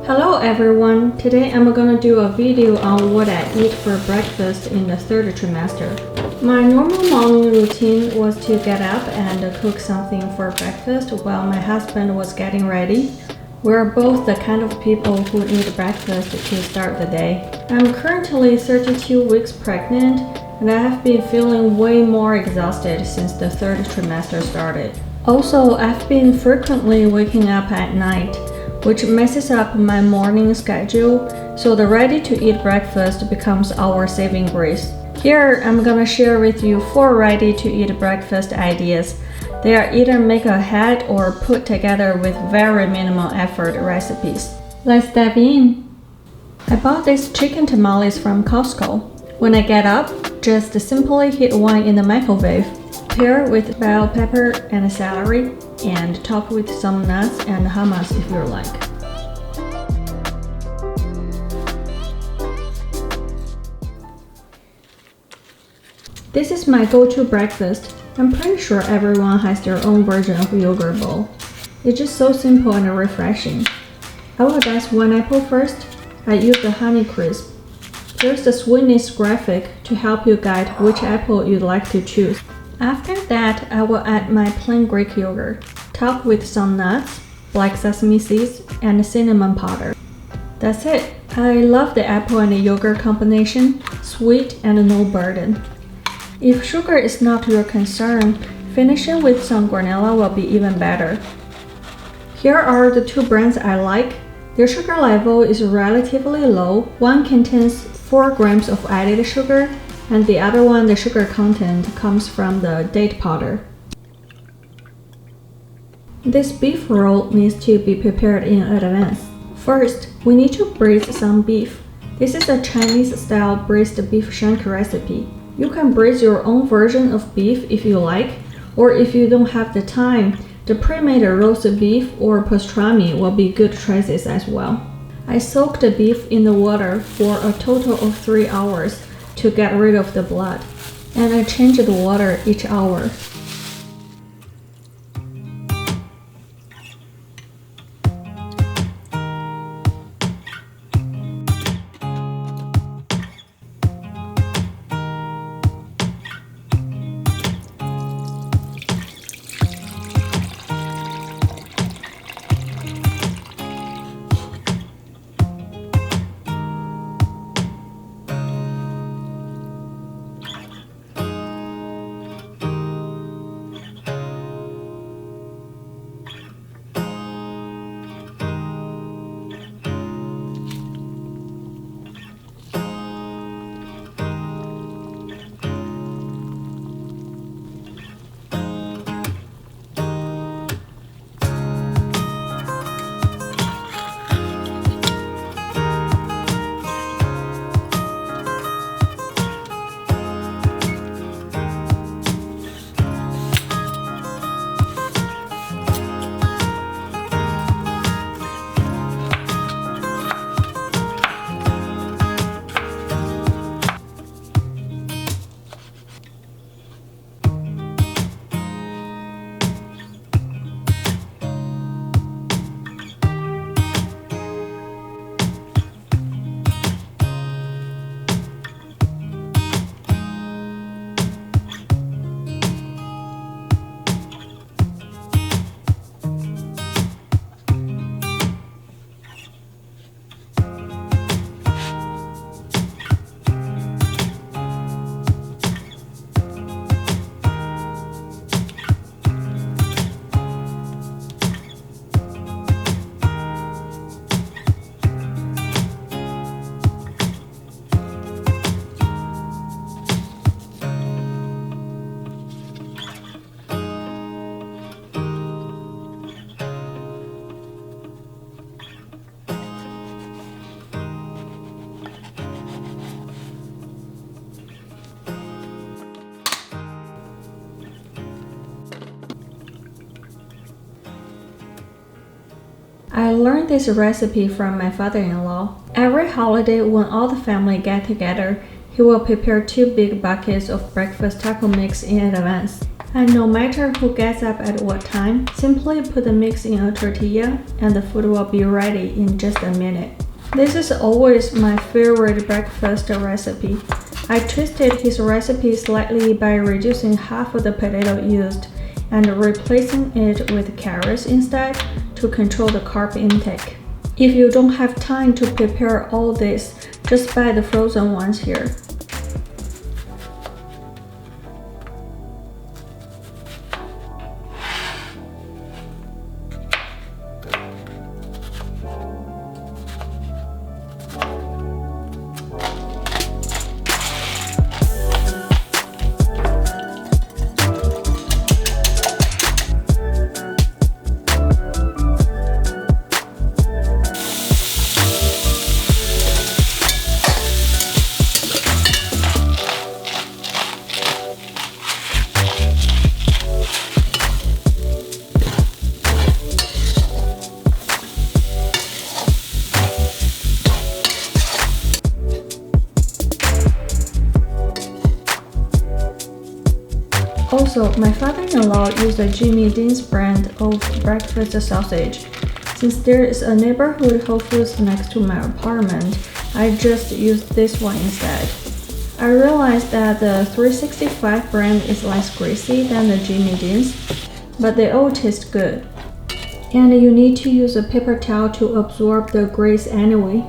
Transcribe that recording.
Hello everyone, today I'm gonna do a video on what I eat for breakfast in the third trimester. My normal morning routine was to get up and cook something for breakfast while my husband was getting ready. We're both the kind of people who need breakfast to start the day. I'm currently 32 weeks pregnant and I have been feeling way more exhausted since the third trimester started. Also, I've been frequently waking up at night, which messes up my morning schedule, so the ready-to-eat breakfast becomes our saving grace. Here, I'm gonna share with you 4 ready-to-eat breakfast ideas. They are either make ahead or put together with very minimal effort recipes. Let's dive in. I bought these chicken tamales from Costco. When I get up, just simply heat one in the microwave. Pair with bell pepper and celery, and top with some nuts and hummus if you like. This is my go-to breakfast. I'm pretty sure everyone has their own version of yogurt bowl. It's just so simple and refreshing. I will dice one apple first. I use the Honey Crisp. There's the sweetness graphic to help you guide which apple you'd like to choose. After that, I will add my plain Greek yogurt, top with some nuts, black sesame seeds, and cinnamon powder. That's it. I love the apple and the yogurt combination, sweet and no burden. If sugar is not your concern, finishing with some granola will be even better. Here are the 2 brands I like. Their sugar level is relatively low. One contains 4 grams of added sugar, and the other one, the sugar content comes from the date powder. This beef roll needs to be prepared in advance. First, we need to braise some beef. This is a Chinese-style braised beef shank recipe. You can braise your own version of beef if you like, or if you don't have the time, the pre-made roast beef or pastrami will be good choices as well. I soaked the beef in the water for a total of 3 hours to get rid of the blood, and I change the water each hour. I learned this recipe from my father-in-law. Every holiday when all the family get together, he will prepare 2 big buckets of breakfast taco mix in advance. And no matter who gets up at what time, simply put the mix in a tortilla and the food will be ready in just a minute. This is always my favorite breakfast recipe. I twisted his recipe slightly by reducing half of the potato used and replacing it with carrots instead to control the carb intake. If you don't have time to prepare all this, just buy the frozen ones here. Also, my father-in-law used the Jimmy Dean's brand of breakfast sausage. Since there is a neighborhood Whole Foods next to my apartment, I just used this one instead. I realized that the 365 brand is less greasy than the Jimmy Dean's, but they all taste good. And you need to use a paper towel to absorb the grease anyway.